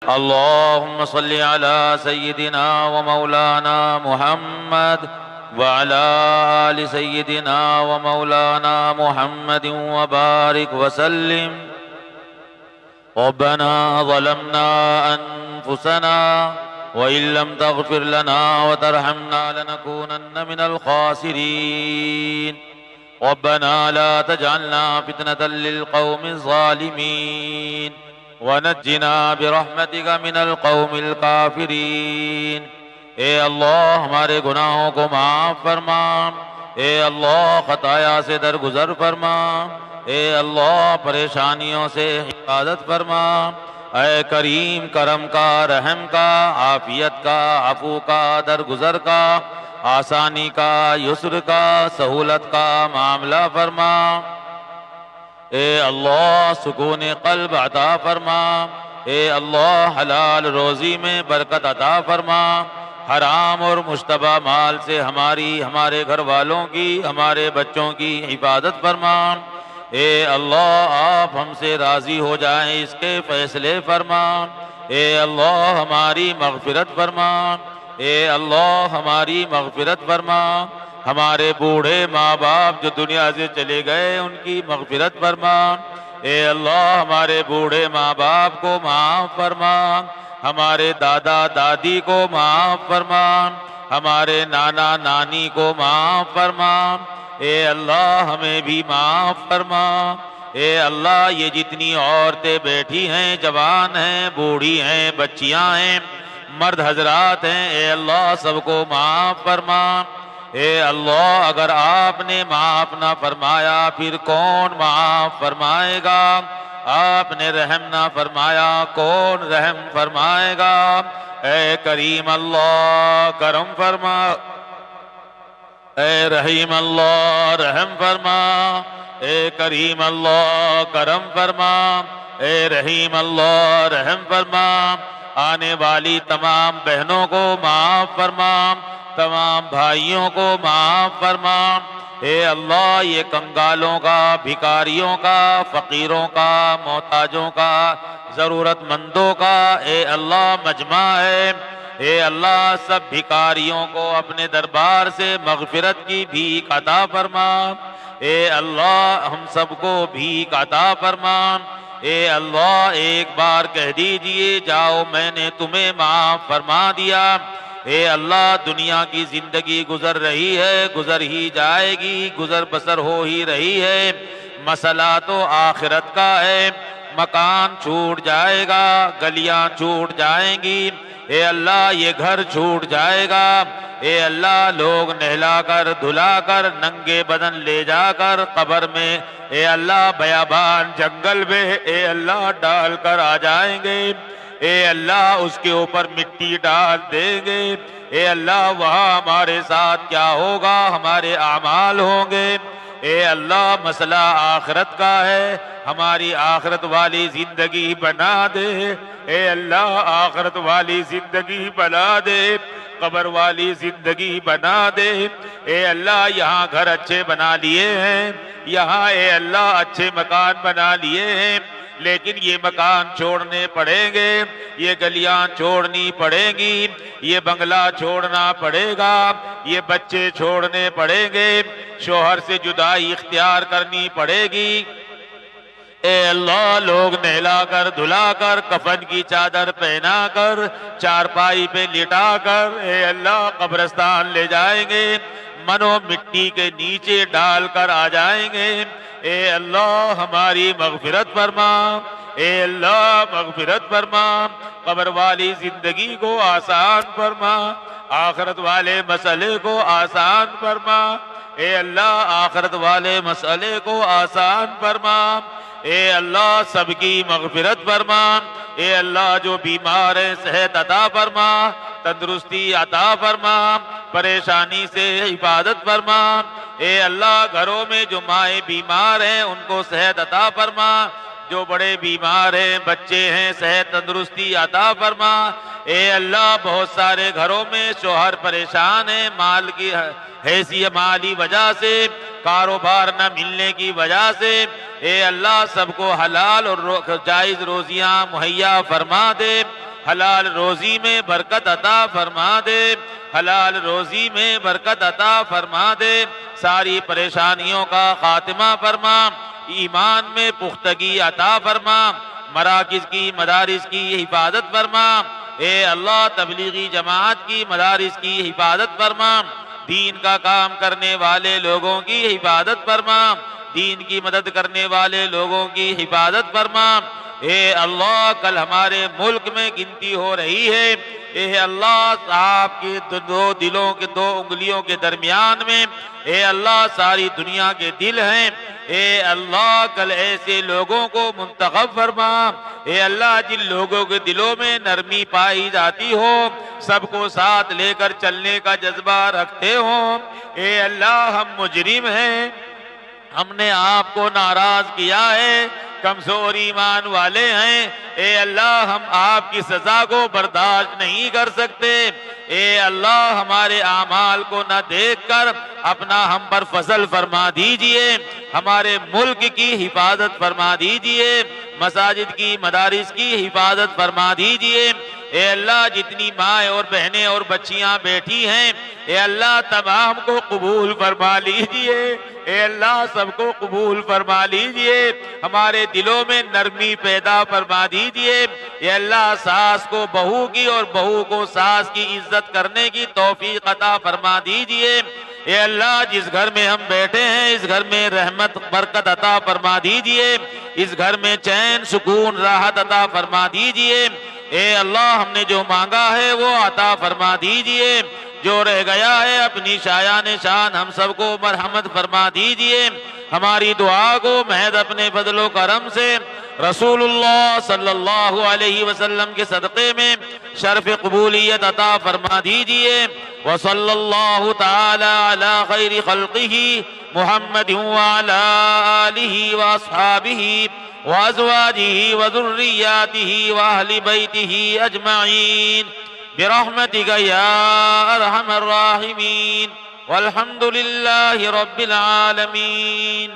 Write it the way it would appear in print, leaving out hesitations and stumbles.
اللهم صل على سيدنا ومولانا محمد وعلى آل سيدنا ومولانا محمد وبارك وسلم. ربنا ظلمنا أنفسنا وإن لم تغفر لنا وترحمنا لنكونن من الخاسرين. ربنا لا تجعلنا فتنة للقوم الظالمين ونجنا برحمتك من القوم الكافرين. اے اللہ ہمارے گناہوں کو معاف فرما. اے اللہ خطایا سے درگزر فرما. اے اللہ پریشانیوں سے حفاظت فرما. اے کریم کرم کا، رحم کا، عافیت کا، عفو کا، درگزر کا، آسانی کا، یسر کا، سہولت کا معاملہ فرما. اے اللہ سکون قلب عطا فرما. اے اللہ حلال روزی میں برکت عطا فرما. حرام اور مشتبہ مال سے ہمارے گھر والوں کی، ہمارے بچوں کی حفاظت فرما. اے اللہ آپ ہم سے راضی ہو جائیں اس کے فیصلے فرما. اے اللہ ہماری مغفرت فرما. اے اللہ ہماری مغفرت فرما. ہمارے بوڑھے ماں باپ جو دنیا سے چلے گئے ان کی مغفرت فرما. اے اللہ ہمارے بوڑھے ماں باپ کو معاف فرما. ہمارے دادا دادی کو معاف فرما. ہمارے نانا نانی کو معاف فرما. اے اللہ ہمیں بھی معاف فرما. اے اللہ یہ جتنی عورتیں بیٹھی ہیں، جوان ہیں، بوڑھی ہیں، بچیاں ہیں، مرد حضرات ہیں، اے اللہ سب کو معاف فرما. اے اللہ اگر آپ نے معاف نہ فرمایا پھر کون معاف فرمائے گا؟ آپ نے رحم نہ فرمایا کون رحم فرمائے گا؟ اے کریم اللہ کرم فرما. اے رحیم اللہ رحم فرما. اے کریم اللہ کرم فرما. اے رحیم اللہ رحم فرما. آنے والی تمام بہنوں کو معاف فرما. تمام بھائیوں کو معاف فرما. اے اللہ یہ کنگالوں کا، بھکاریوں کا، فقیروں کا، محتاجوں کا، ضرورت مندوں کا اے اللہ مجمع ہے. اے اللہ سب بھکاریوں کو اپنے دربار سے مغفرت کی بھیک عطا فرما. اے اللہ ہم سب کو بھیک عطا فرما. اے اللہ ایک بار کہہ دیجئے جاؤ میں نے تمہیں معاف فرما دیا. اے اللہ دنیا کی زندگی گزر رہی ہے، گزر ہی جائے گی، گزر بسر ہو ہی رہی ہے. مسئلہ تو آخرت کا ہے. مکان چھوٹ جائے گا، گلیاں چھوٹ جائیں گی. اے اللہ یہ گھر چھوٹ جائے گا. اے اللہ لوگ نہلا کر دھلا کر ننگے بدن لے جا کر قبر میں اے اللہ بیابان جنگل میں اے اللہ ڈال کر آ جائیں گے. اے اللہ اس کے اوپر مٹی ڈال دیں گے. اے اللہ وہاں ہمارے ساتھ کیا ہوگا؟ ہمارے اعمال ہوں گے. اے اللہ مسئلہ آخرت کا ہے، ہماری آخرت والی زندگی بنا دے. اے اللہ آخرت والی زندگی بنا دے، قبر والی زندگی بنا دے. اے اللہ یہاں گھر اچھے بنا لیے ہیں، یہاں اے اللہ اچھے مکان بنا لیے ہیں، لیکن یہ مکان چھوڑنے پڑیں گے، یہ گلیاں چھوڑنی پڑیں گی، یہ بنگلہ چھوڑنا پڑے گا، یہ بچے چھوڑنے پڑیں گے، شوہر سے جدائی اختیار کرنی پڑے گی. اے اللہ لوگ نہلا کر دھلا کر کفن کی چادر پہنا کر چارپائی پہ لٹا کر اے اللہ قبرستان لے جائیں گے، منو مٹی کے نیچے ڈال کر آ جائیں گے. اے اللہ ہماری مغفرت فرما. اے اللہ مغفرت فرما. قبر والی زندگی کو آسان فرما، آخرت والے مسئلے کو آسان فرما. اے اللہ آخرت والے مسئلے کو آسان فرما. اے اللہ سب کی مغفرت فرما. اے اللہ جو بیمار ہیں صحت عطا فرما، تندرستی عطا فرما، پریشانی سے حفاظت فرما. اے اللہ گھروں میں جو مائیں بیمار ہیں ان کو صحت عطا فرما، جو بڑے بیمار ہیں بچے ہیں صحت تندرستی عطا فرما. اے اللہ بہت سارے گھروں میں شوہر پریشان ہیں مال کی حیثیت مالی وجہ سے، کاروبار نہ ملنے کی وجہ سے. اے اللہ سب کو حلال اور جائز روزیاں مہیا فرما دے. حلال روزی میں برکت عطا فرما دے، حلال روزی میں برکت عطا فرما دے، ساری پریشانیوں کا خاتمہ فرما، ایمان میں پختگی عطا فرما، مراکز کی مدارس کی حفاظت فرما، اے اللہ تبلیغی جماعت کی مدارس کی حفاظت فرما، دین کا کام کرنے والے لوگوں کی حفاظت فرما، دین کی مدد کرنے والے لوگوں کی حفاظت فرما۔ اے اللہ کل ہمارے ملک میں گنتی ہو رہی ہے، اے اللہ آپ کے دو دلوں کے دو انگلیوں کے درمیان میں اے اللہ ساری دنیا کے دل ہیں، اے اللہ کل ایسے لوگوں کو منتخب فرما، اے اللہ جن لوگوں کے دلوں میں نرمی پائی جاتی ہو، سب کو ساتھ لے کر چلنے کا جذبہ رکھتے ہوں، اے اللہ ہم مجرم ہیں، ہم نے آپ کو ناراض کیا ہے، کمزور ایمان والے ہیں، اے اللہ ہم آپ کی سزا کو برداشت نہیں کر سکتے، اے اللہ ہمارے اعمال کو نہ دیکھ کر اپنا ہم پر فضل فرما دیجئے، ہمارے ملک کی حفاظت فرما دیجئے، مساجد کی مدارس کی حفاظت فرما دیجئے، اے اللہ جتنی مائیں اور بہنیں اور بچیاں بیٹھی ہیں، اے اللہ تمام کو قبول فرما لیجئے، اے اللہ سب کو قبول فرما لیجئے، ہمارے دلوں میں نرمی پیدا فرما دیجئے، اے اللہ ساس کو بہو کی اور بہو کو ساس کی عزت کرنے کی توفیق عطا فرما دیجئے، اے اللہ جس گھر میں ہم بیٹھے ہیں اس گھر میں رحمت برکت عطا فرما دیجئے، اس گھر میں چین سکون راحت عطا فرما دیجئے، اے اللہ ہم نے جو مانگا ہے وہ عطا فرما دیجئے، جو رہ گیا ہے اپنی شایان شان ہم سب کو مرحمت فرما دیجئے، ہماری دعا کو محض اپنے فضل و کرم سے رسول اللہ صلی اللہ علیہ وسلم کے صدقے میں شرف قبولیت عطا فرما دیجئے، وصلی اللہ تعالی علی خیر خلقہ محمد وعلی آلہ واصحابہ وازواجہ وذریاتہ واہل بیتہ اجمعین برحمتک یا ارحم الراحمین والحمد للہ رب العالمین۔